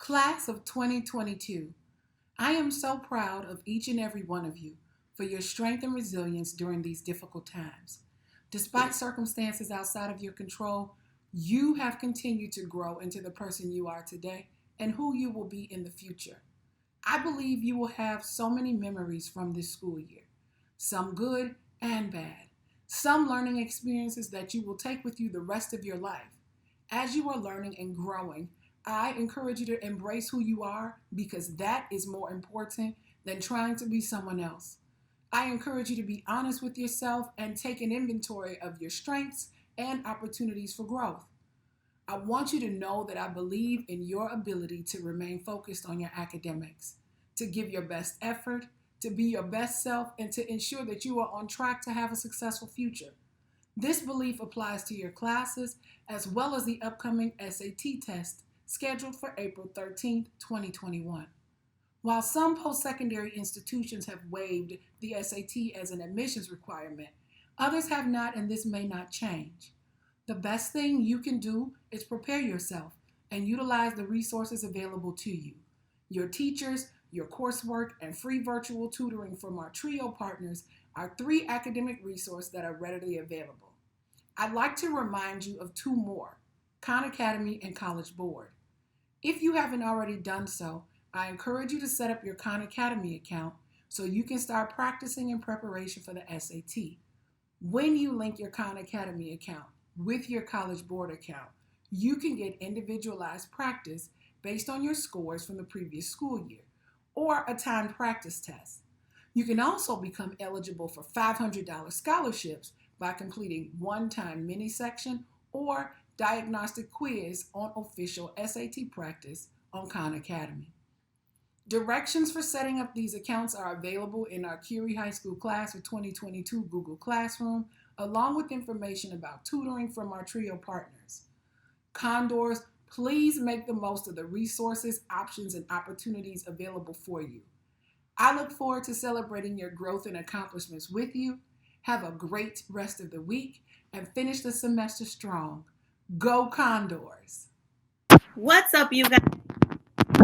Class of 2022, I am so proud of each and every one of you for your strength and resilience during these difficult times. Despite circumstances outside of your control, you have continued to grow into the person you are today and who you will be in the future. I believe you will have so many memories from this school year, some good and bad, some learning experiences that you will take with you the rest of your life. As you are learning and growing, I encourage you to embrace who you are because that is more important than trying to be someone else. I encourage you to be honest with yourself and take an inventory of your strengths and opportunities for growth. I want you to know that I believe in your ability to remain focused on your academics, to give your best effort, to be your best self, and to ensure that you are on track to have a successful future. This belief applies to your classes as well as the upcoming SAT test scheduled for April 13th, 2021. While some post-secondary institutions have waived the SAT as an admissions requirement, others have not, and this may not change. The best thing you can do is prepare yourself and utilize the resources available to you. Your teachers, your coursework, and free virtual tutoring from our TRIO partners are three academic resources that are readily available. I'd like to remind you of two more, Khan Academy and College Board. If you haven't already done so, I encourage you to set up your Khan Academy account so you can start practicing in preparation for the SAT. When you link your Khan Academy account with your College Board account, you can get individualized practice based on your scores from the previous school year or a timed practice test. You can also become eligible for $500 scholarships by completing one-time mini section or diagnostic quiz on official SAT practice on Khan Academy. Directions for setting up these accounts are available in our Curie High School Class of 2022 Google Classroom, along with information about tutoring from our TRIO partners. Condors, please make the most of the resources, options, and opportunities available for you. I look forward to celebrating your growth and accomplishments with you. Have a great rest of the week and finish the semester strong. Go Condors! What's up, you guys?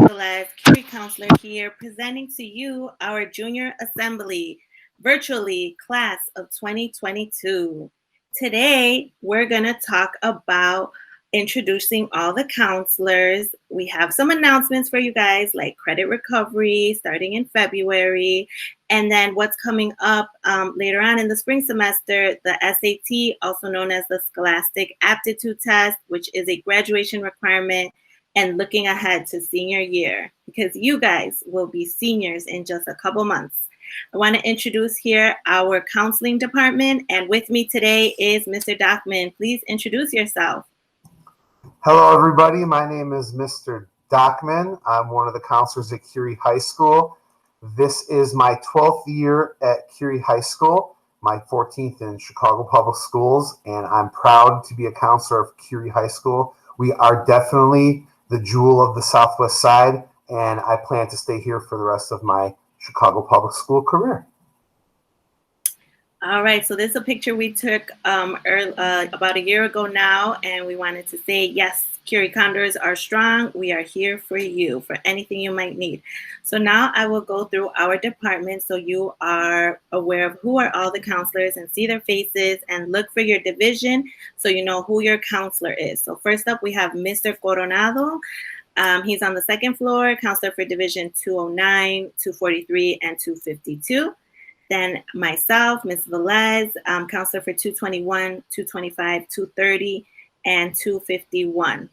Celeste, Curie Counselor here, presenting to you our Junior Assembly, virtually class of 2022. Today, we're going to talk about introducing all the counselors. We have some announcements for you guys, like credit recovery starting in February, and then what's coming up later on in the spring semester, the SAT, also known as the Scholastic Aptitude Test, which is a graduation requirement, and looking ahead to senior year, because you guys will be seniors in just a couple months. I want to introduce here our counseling department, and with me today is Mr. Dockman. Please introduce yourself. Hello, everybody. My name is Mr. Dockman. I'm one of the counselors at Curie High School. This is my 12th year at Curie High School, my 14th in Chicago Public Schools, and I'm proud to be a counselor of Curie High School. We are definitely the jewel of the Southwest Side, and I plan to stay here for the rest of my Chicago Public School career. All right, so this is a picture we took about a year ago now, and we wanted to say, yes, Curie Condors are strong. We are here for you, for anything you might need. So now I will go through our department so you are aware of who are all the counselors and see their faces and look for your division so you know who your counselor is. So first up, we have Mr. Coronado. He's on the second floor, counselor for Division 209, 243, and 252. Then myself, Ms. Velez, counselor for 221, 225, 230, and 251.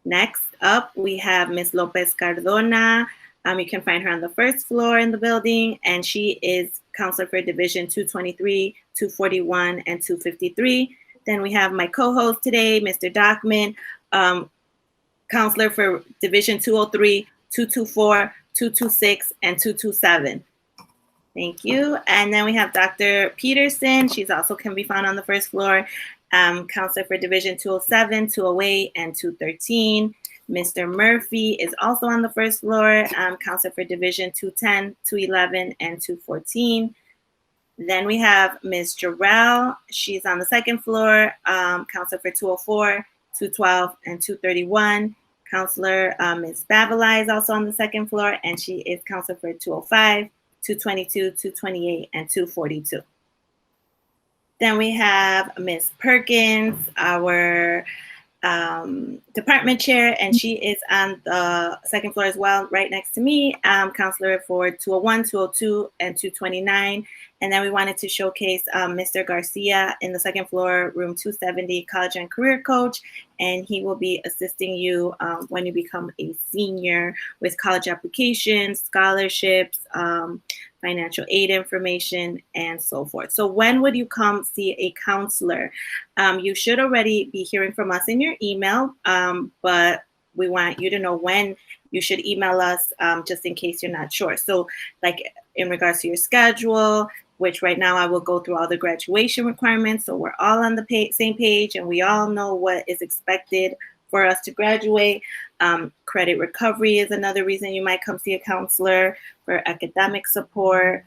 Next up, we have Ms. Lopez Cardona. You can find her on the first floor in the building, and she is counselor for Division 223, 241, and 253. Then we have my co-host today, Mr. Dockman, counselor for Division 203, 224, 226, and 227. Thank you. And then we have Dr. Peterson. She's also can be found on the first floor, counselor for Division 207, 208, and 213. Mr. Murphy is also on the first floor, counselor for Division 210, 211, and 214. Then we have Ms. Jarrell. She's on the second floor, counselor for 204, 212, and 231, Counselor Ms. Bavala is also on the second floor, and she is counselor for 205, 222, 228, and 242. Then we have Ms. Perkins, our department chair, and she is on the second floor as well, right next to me. Counselor for 201, 202, and 229. And then we wanted to showcase Mr. Garcia in the second floor, room 270, college and career coach. And he will be assisting you when you become a senior with college applications, scholarships, financial aid information, and so forth. So when would you come see a counselor? You should already be hearing from us in your email, but we want you to know when you should email us just in case you're not sure. So like in regards to your schedule, which right now I will go through all the graduation requirements. So we're all on the same page and we all know what is expected for us to graduate. Credit recovery is another reason you might come see a counselor, for academic support,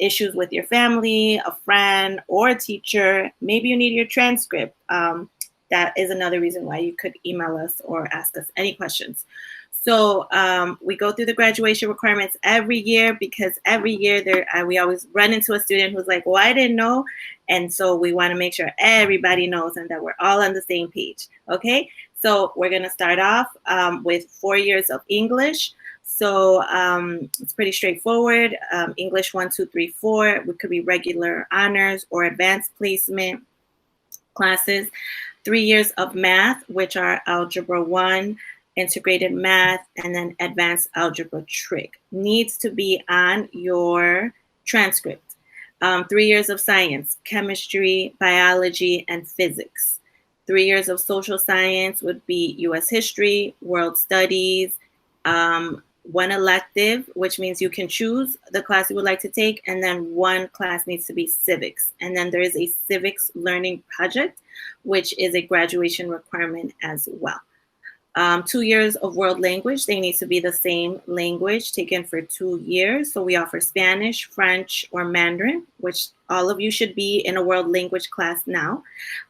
issues with your family, a friend, or a teacher. Maybe you need your transcript. That is another reason why you could email us or ask us any questions. So we go through the graduation requirements every year because every year we always run into a student who's like, well, I didn't know. And so we want to make sure everybody knows and that we're all on the same page. Okay, so we're going to start off with 4 years of English. So it's pretty straightforward. English 1, 2, 3, 4. It could be regular honors or advanced placement classes. 3 years of math, which are Algebra 1, integrated math, and then advanced algebra trig. Needs to be on your transcript. 3 years of science, chemistry, biology, and physics. 3 years of social science would be U.S. history, world studies, one elective, which means you can choose the class you would like to take, and then one class needs to be civics. And then there is a civics learning project, which is a graduation requirement as well. 2 years of world language, they need to be the same language taken for 2 years. So we offer Spanish, French, or Mandarin, which all of you should be in a world language class now.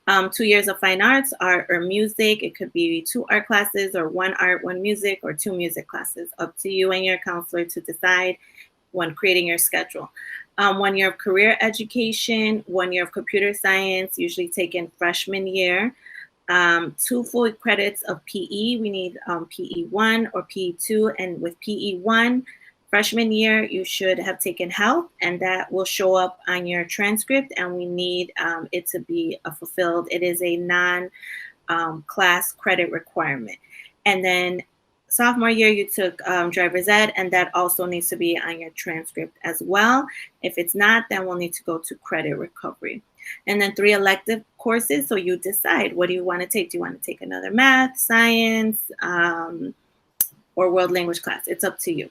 2 years of fine arts, art or music. It could be 2 art classes or 1 art, 1 music, or 2 music classes. Up to you and your counselor to decide when creating your schedule. 1 year of career education, 1 year of computer science, usually taken freshman year. 2 full credits of PE. We need PE1 or PE2. And with PE1, freshman year, you should have taken health, and that will show up on your transcript. And we need it to be fulfilled. It is a non-class credit requirement. And then sophomore year, you took driver's ed, and that also needs to be on your transcript as well. If it's not, then we'll need to go to credit recovery. And then 3 elective courses. So you decide, what do you want to take? Do you want to take another math, science, or world language class? It's up to you.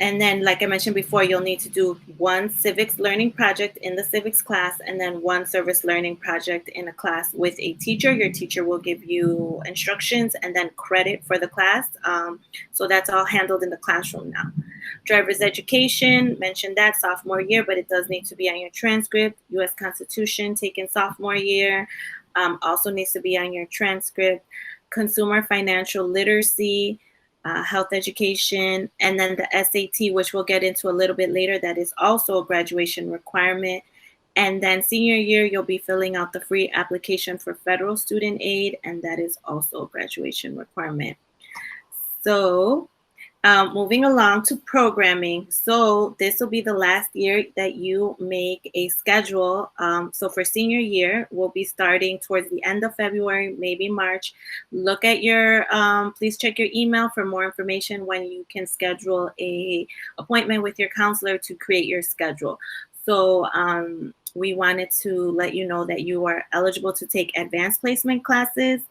And then, like I mentioned before, you'll need to do 1 civics learning project in the civics class, and then 1 service learning project in a class with a teacher. Your teacher will give you instructions and then credit for the class. So that's all handled in the classroom now. Driver's education, mentioned that sophomore year, but it does need to be on your transcript. U.S. Constitution taken sophomore year, also needs to be on your transcript. Consumer financial literacy, health education, and then the SAT, which we'll get into a little bit later, that is also a graduation requirement. And then senior year, you'll be filling out the free application for federal student aid, and that is also a graduation requirement. So moving along to programming. So this will be the last year that you make a schedule. So for senior year, we'll be starting towards the end of February, maybe March. Look at your, please check your email for more information when you can schedule a appointment with your counselor to create your schedule. So we wanted to let you know that you are eligible to take advanced placement classes.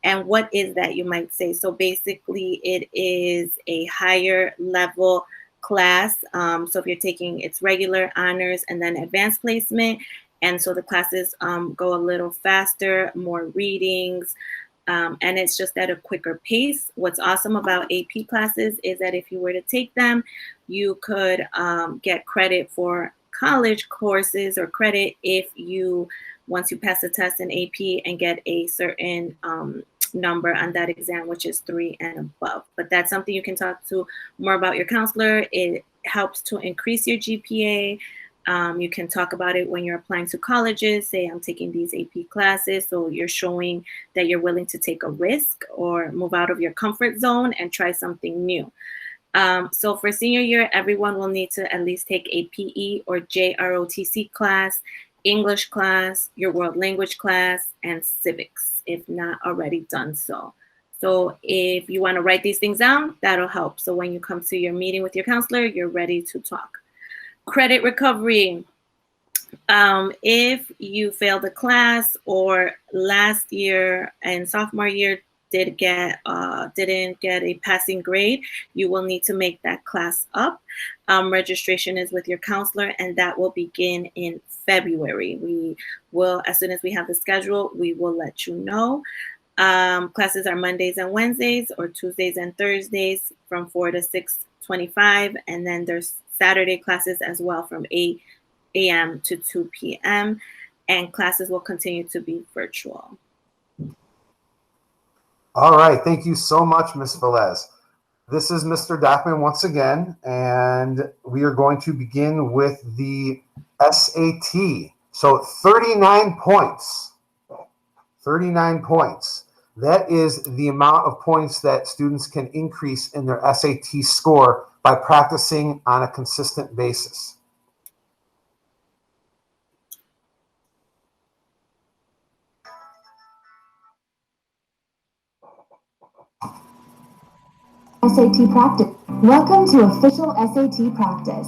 And what is that, you might say? So basically, it is a higher level class. So if you're taking its regular honors and then advanced placement, and so the classes go a little faster, more readings, and it's just at a quicker pace. What's awesome about AP classes is that if you were to take them, you could get credit for college courses or credit if you once you pass the test in AP and get a certain number on that exam, which is 3 and above. But that's something you can talk to more about your counselor. It helps to increase your GPA. You can talk about it when you're applying to colleges. Say, I'm taking these AP classes. So you're showing that you're willing to take a risk or move out of your comfort zone and try something new. So for senior year, everyone will need to at least take a PE or JROTC class, English class, your world language class, and civics, if not already done so. So if you want to write these things down, that'll help. So when you come to your meeting with your counselor, you're ready to talk. Credit recovery. If you failed a class or last year and sophomore year didn't get a passing grade, you will need to make that class up. Registration is with your counselor, and that will begin in February. We will, as soon as we have the schedule, we will let you know. Classes are Mondays and Wednesdays or Tuesdays and Thursdays from 4 to 6:25, and then there's Saturday classes as well from 8 a.m. to 2 p.m. and classes will continue to be virtual. All right, thank you so much, Ms. Velez. This is Mr. Dockman once again, and we are going to begin with the SAT. So 39 points. 39 points. That is the amount of points that students can increase in their SAT score by practicing on a consistent basis. SAT practice. Welcome to official SAT practice.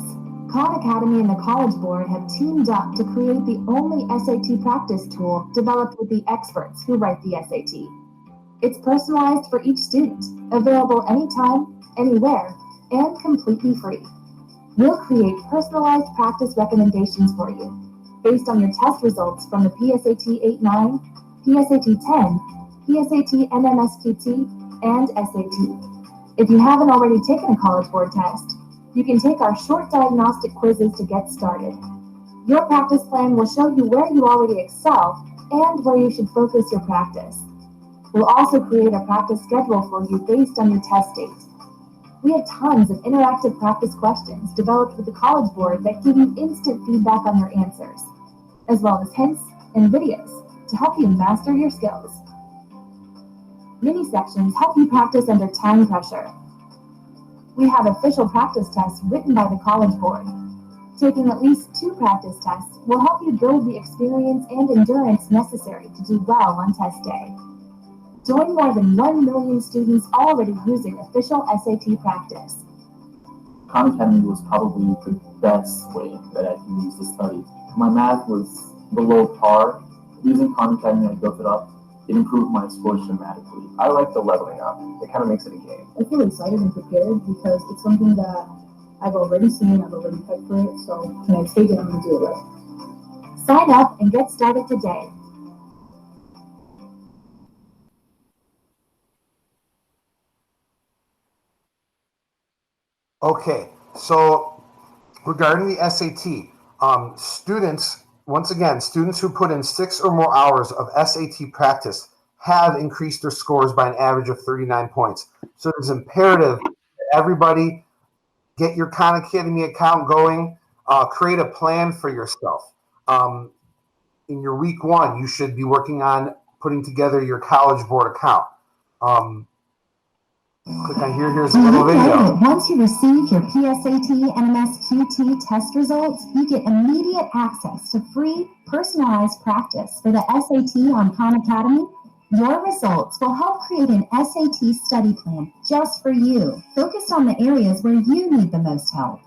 Khan Academy and the College Board have teamed up to create the only SAT practice tool developed with the experts who write the SAT. It's personalized for each student, available anytime, anywhere, and completely free. We'll create personalized practice recommendations for you based on your test results from the PSAT 8-9, PSAT 10, PSAT NMSQT, and SAT. If you haven't already taken a College Board test, you can take our short diagnostic quizzes to get started. Your practice plan will show you where you already excel and where you should focus your practice. We'll also create a practice schedule for you based on your test date. We have tons of interactive practice questions developed with the College Board that give you instant feedback on your answers, as well as hints and videos to help you master your skills. Mini sections help you practice under time pressure. We have official practice tests written by the College Board. Taking at least 2 practice tests will help you build the experience and endurance necessary to do well on test day. Join more than 1 million students already using official SAT practice. Khan Academy was probably the best way that I can use to study. My math was below par. Using Khan Academy, I built it up. It improved my scores dramatically. I like the leveling up. It kind of makes it a game. I feel excited and prepared because it's something that I've already seen, I've already prepped for it, so when I take it, I'm going to do it right. Sign up and get started today. Okay, so regarding the SAT, students, once again, students who put in 6 or more hours of SAT practice have increased their scores by an average of 39 points. So it is imperative that everybody get your Khan Academy account going, create a plan for yourself. In your week 1, you should be working on putting together your College Board account. Click on here, here's a little video. Once you receive your PSAT NMSQT test results, you get immediate access to free, personalized practice for the SAT on Khan Academy. Your results will help create an SAT study plan just for you, focused on the areas where you need the most help.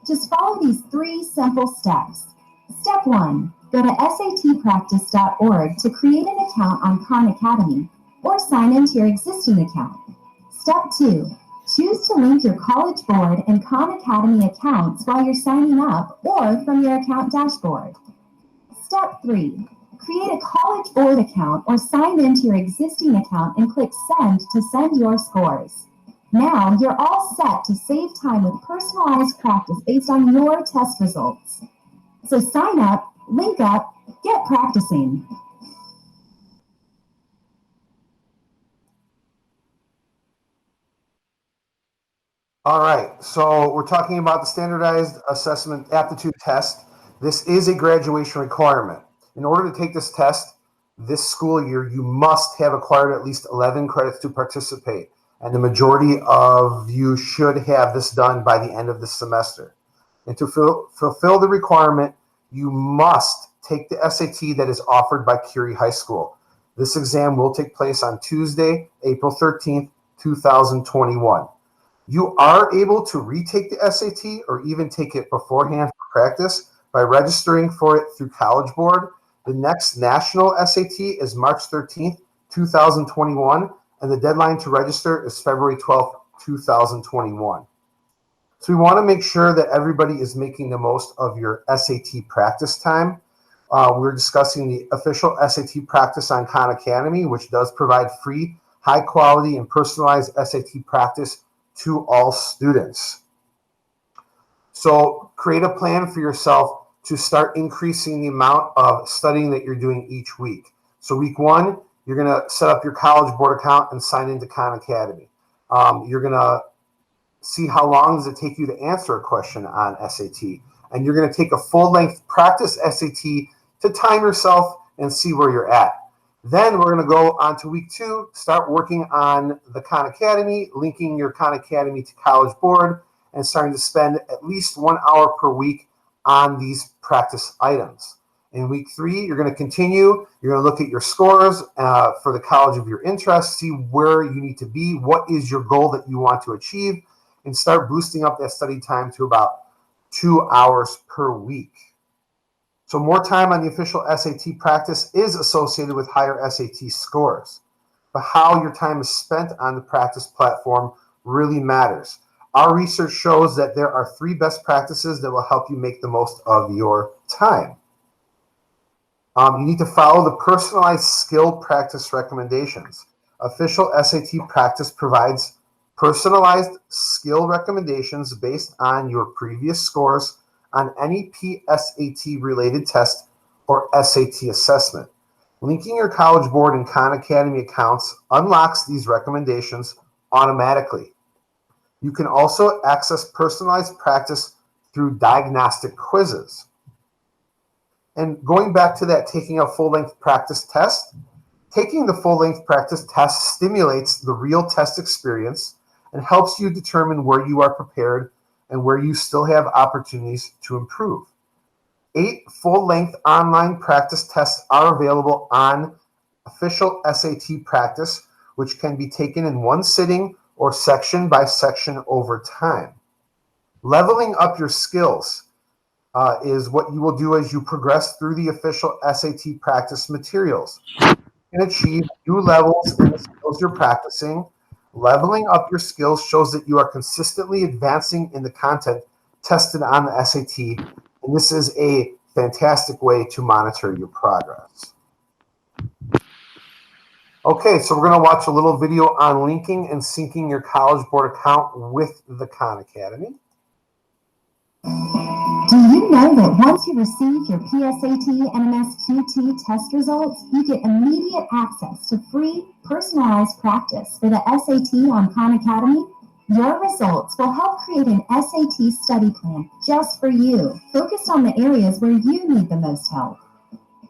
Just follow these 3 simple steps. Step 1, go to satpractice.org to create an account on Khan Academy or sign into your existing account. Step 2, choose to link your College Board and Khan Academy accounts while you're signing up or from your account dashboard. Step 3, create a College Board account or sign into your existing account and click Send to send your scores. Now you're all set to save time with personalized practice based on your test results. So sign up, link up, Get practicing. All right, so we're talking about the standardized assessment aptitude test. This is a graduation requirement. In order to take this test this school year, you must have acquired at least 11 credits to participate, and the majority of you should have this done by the end of the semester. And to fulfill the requirement, you must take the SAT that is offered by Curie High School. This exam will take place on Tuesday, April 13th, 2021. You are able to retake the SAT or even take it beforehand for practice by registering for it through College Board. The next national SAT is March 13th, 2021, and the deadline to register is February 12th, 2021. So we want to make sure that everybody is making the most of your SAT practice time. We're discussing the official SAT practice on Khan Academy, which does provide free, high quality, and personalized SAT practice to all students. So create a plan for yourself to start increasing the amount of studying that you're doing each week. So week 1, you're going to set up your College Board account and sign into Khan Academy. You're going to see how long does it take you to answer a question on SAT. And you're going to take a full-length practice SAT to time yourself and see where you're at. Then we're going to go on to week 2, start working on the Khan Academy, linking your Khan Academy to College Board, and starting to spend at least 1 hour per week on these practice items. In week 3, you're going to continue. You're going to look at your scores for the college of your interest, see where you need to be, what is your goal that you want to achieve, and start boosting up that study time to about 2 hours per week. So more time on the official SAT practice is associated with higher SAT scores. But how your time is spent on the practice platform really matters. Our research shows that there are 3 best practices that will help you make the most of your time. You need to follow the personalized skill practice recommendations. Official SAT practice provides personalized skill recommendations based on your previous scores on any PSAT-related test or SAT assessment. Linking your College Board and Khan Academy accounts unlocks these recommendations automatically. You can also access personalized practice through diagnostic quizzes. And going back to that taking a full-length practice test, taking the full-length practice test stimulates the real test experience and helps you determine where you are prepared and where you still have opportunities to improve. 8 full-length online practice tests are available on official SAT practice, which can be taken in one sitting or section by section over time. Leveling up your skills is what you will do as you progress through the official SAT practice materials. You can achieve new levels in the skills you're practicing. Leveling up your skills shows that you are consistently advancing in the content tested on the SAT, and this is a fantastic way to monitor your progress. Okay, so we're going to watch a little video on linking and syncing your College Board account with the Khan Academy. Do you know that once you receive your PSAT and MSQT test results, you get immediate access to free, personalized practice for the SAT on Khan Academy? Your results will help create an SAT study plan just for you, focused on the areas where you need the most help.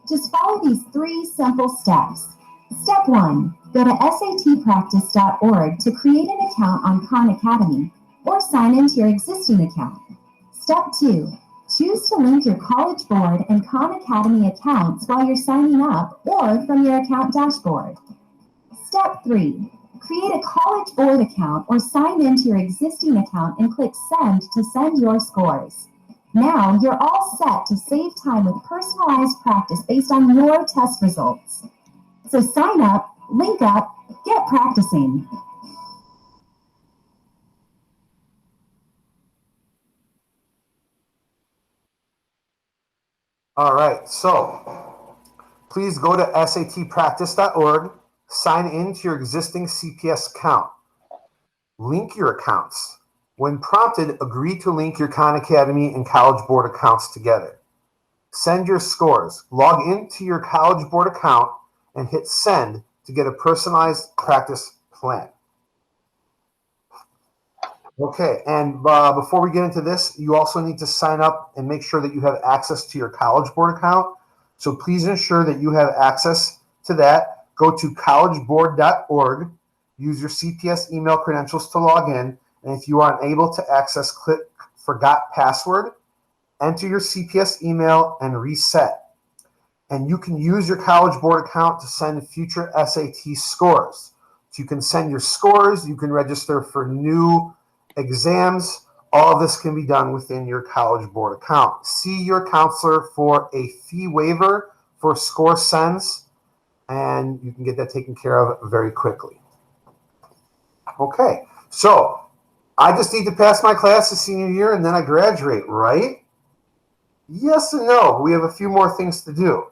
Just follow these 3 simple steps. Step 1, go to satpractice.org to create an account on Khan Academy or sign into your existing account. Step 2, choose to link your College Board and Khan Academy accounts while you're signing up or from your account dashboard. Step 3, create a College Board account or sign into your existing account and click Send to send your scores. Now you're all set to save time with personalized practice based on your test results. So sign up, link up, get practicing. All right, so please go to satpractice.org, sign into your existing CPS account. Link your accounts. When prompted, agree to link your Khan Academy and College Board accounts together. Send your scores. Log into your College Board account and hit send to get a personalized practice plan. Okay, and before we get into this, you also need to sign up and make sure that you have access to your College Board account. So please ensure that you have access to that. Go to collegeboard.org, use your CPS email credentials to log in, and if you are unable to access, click Forgot Password, enter your CPS email, and reset. And you can use your College Board account to send future SAT scores. So you can send your scores, you can register for new exams. All of this can be done within your College Board account. See your counselor for a fee waiver for score sends, and you can get that taken care of very quickly. Okay, so I just need to pass my class the senior year and then I graduate, right? Yes and no. We have a few more things to do.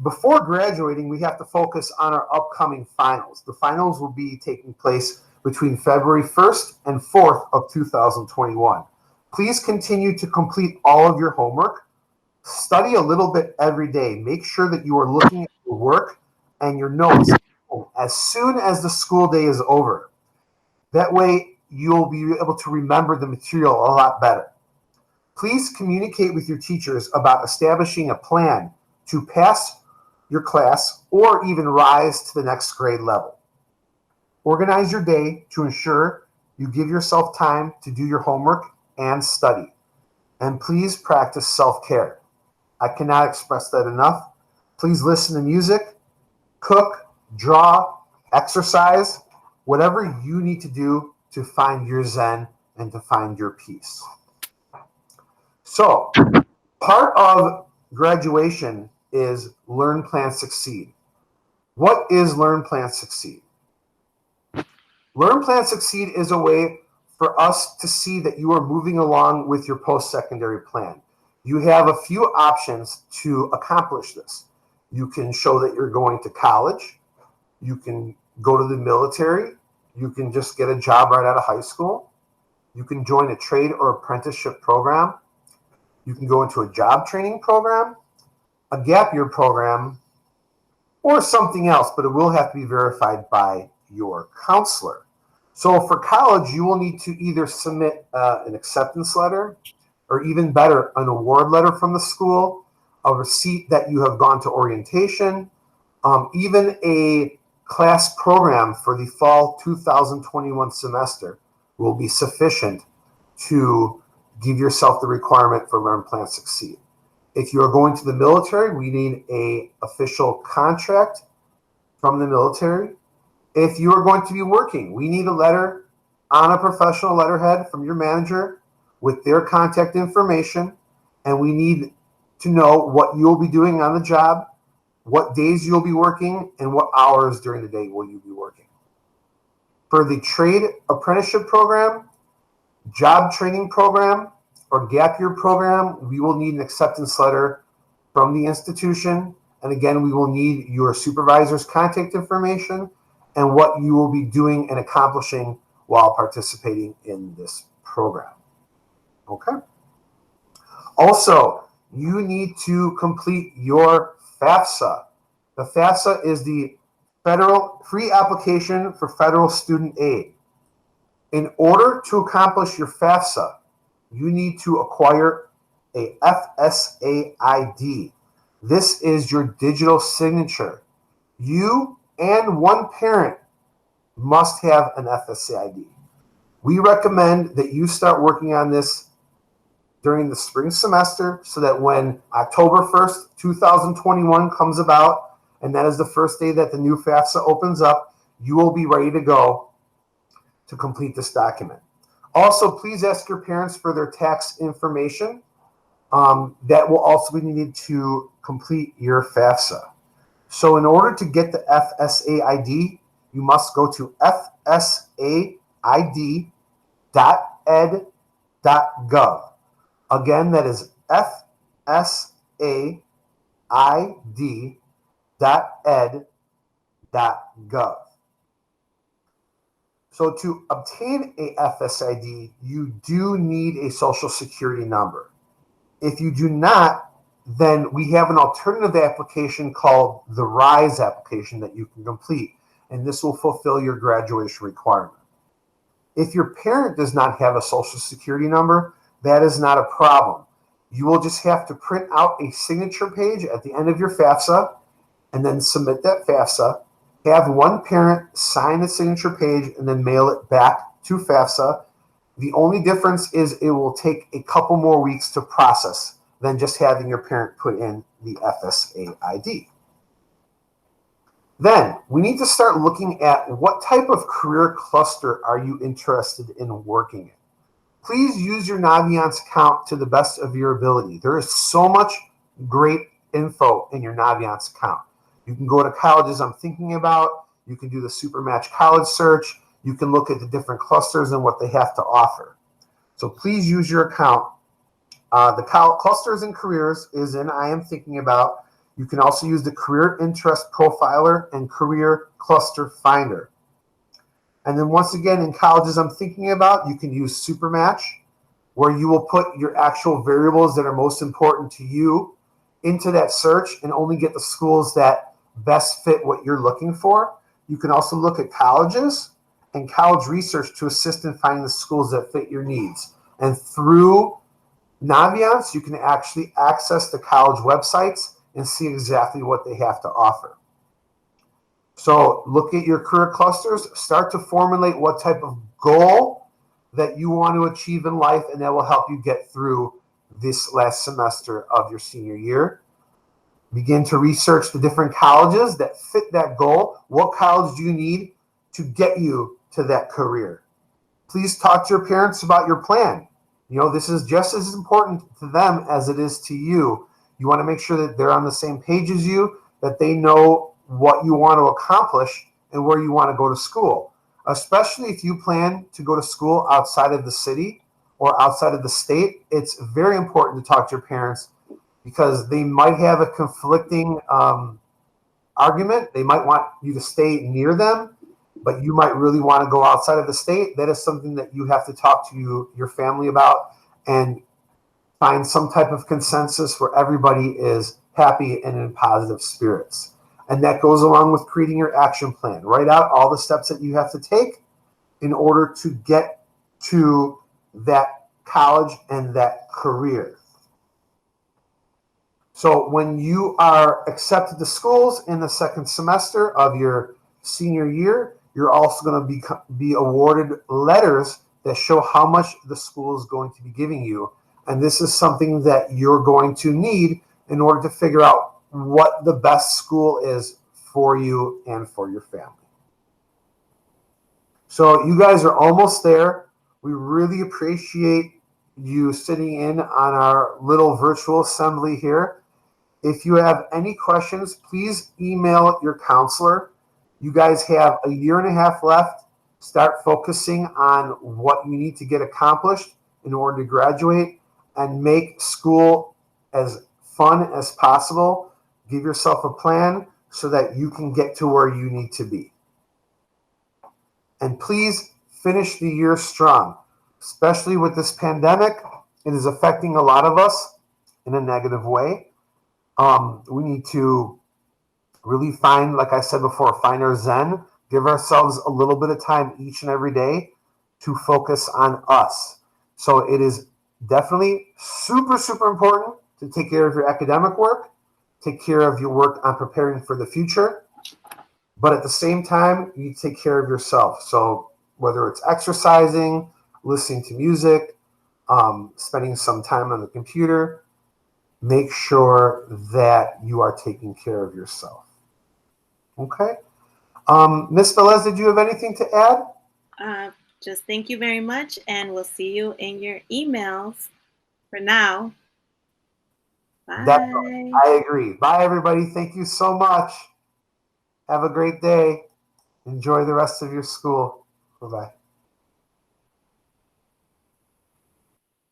Before graduating, we have to focus on our upcoming finals. The finals will be taking place between February 1st and 4th of 2021. Please continue to complete all of your homework. Study a little bit every day. Make sure that you are looking at your work and your notes as soon as the school day is over. That way, you'll be able to remember the material a lot better. Please communicate with your teachers about establishing a plan to pass your class or even rise to the next grade level. Organize your day to ensure you give yourself time to do your homework and study. And please practice self-care. I cannot express that enough. Please listen to music, cook, draw, exercise, whatever you need to do to find your zen and to find your peace. So, part of graduation is Learn, Plan, Succeed. What is Learn, Plan, Succeed? Learn, Plan, Succeed is a way for us to see that you are moving along with your post-secondary plan. You have a few options to accomplish this. You can show that you're going to college. You can go to the military. You can just get a job right out of high school. You can join a trade or apprenticeship program. You can go into a job training program, a gap year program, or something else, but it will have to be verified by your counselor. So for college, you will need to either submit an acceptance letter, or even better, an award letter from the school, a receipt that you have gone to orientation, even a class program for the fall 2021 semester will be sufficient to give yourself the requirement for Learn, Plan, Succeed. If you are going to the military, we need an official contract from the military. If you are going to be working, we need a letter on a professional letterhead from your manager with their contact information, and we need to know what you'll be doing on the job, what days you'll be working, and what hours during the day will you be working. For the trade apprenticeship program, job training program, or gap year program, we will need an acceptance letter from the institution. And again, we will need your supervisor's contact information and what you will be doing and accomplishing while participating in this program. Okay. Also, you need to complete your FAFSA. The FAFSA is the Federal Free Application for Federal Student Aid. In order to accomplish your FAFSA, you need to acquire a FSA ID. This is your digital signature. You and one parent must have an FSA ID. We recommend that you start working on this during the spring semester so that when October 1st, 2021 comes about, and that is the first day that the new FAFSA opens up, you will be ready to go to complete this document. Also, please ask your parents for their tax information. That will also be needed to complete your FAFSA. So in order to get the FSA ID, you must go to fsaid.ed.gov. Again, that is fsaid.ed.gov. So to obtain a FSID, you do need a social security number. If you do not, then we have an alternative application called the RISE application that you can complete, and this will fulfill your graduation requirement. If your parent does not have a social security number, that is not a problem. You will just have to print out a signature page at the end of your FAFSA and then submit that FAFSA. Have one parent sign the signature page and then mail it back to FAFSA. The only difference is it will take a couple more weeks to process than just having your parent put in the FSA ID. Then we need to start looking at what type of career cluster are you interested in working in. Please use your Naviance account to the best of your ability. There is so much great info in your Naviance account. You can go to colleges I'm thinking about. You can do the Supermatch college search. You can look at the different clusters and what they have to offer. So please use your account. The clusters and careers is in I am thinking about. You can also use the Career Interest Profiler and Career Cluster Finder. And then once again, in colleges I'm thinking about, you can use Supermatch, where you will put your actual variables that are most important to you into that search and only get the schools that best fit what you're looking for. You can also look at colleges and college research to assist in finding the schools that fit your needs. And through Naviance, you can actually access the college websites and see exactly what they have to offer. So look at your career clusters, start to formulate what type of goal that you want to achieve in life, and that will help you get through this last semester of your senior year. Begin to research the different colleges that fit that goal. What college do you need to get you to that career? Please talk to your parents about your plan. You know, this is just as important to them as it is to you. You want to make sure that they're on the same page as you, that they know what you want to accomplish and where you want to go to school, especially if you plan to go to school outside of the city or outside of the state. It's very important to talk to your parents because they might have a conflicting argument. They might want you to stay near them, but you might really want to go outside of the state. That is something that you have to talk to your family about and find some type of consensus where everybody is happy and in positive spirits. And that goes along with creating your action plan. Write out all the steps that you have to take in order to get to that college and that career. So when you are accepted to schools in the second semester of your senior year, you're also going to be awarded letters that show how much the school is going to be giving you. And this is something that you're going to need in order to figure out what the best school is for you and for your family. So you guys are almost there. We really appreciate you sitting in on our little virtual assembly here. If you have any questions, please email your counselor. You guys have a year and a half left. Start focusing on what you need to get accomplished in order to graduate and make school as fun as possible. Give yourself a plan so that you can get to where you need to be. And please finish the year strong, especially with this pandemic. It is affecting a lot of us in a negative way. We need to really find, like I said before, find our zen, give ourselves a little bit of time each and every day to focus on us. So it is definitely super, super important to take care of your academic work, take care of your work on preparing for the future, but at the same time, you need to take care of yourself. So whether it's exercising, listening to music, spending some time on the computer, make sure that you are taking care of yourself. Okay? Ms. Velez, did you have anything to add? Just thank you very much, and we'll see you in your emails for now. Bye. Definitely. I agree. Bye, everybody. Thank you so much. Have a great day. Enjoy the rest of your school. Bye-bye.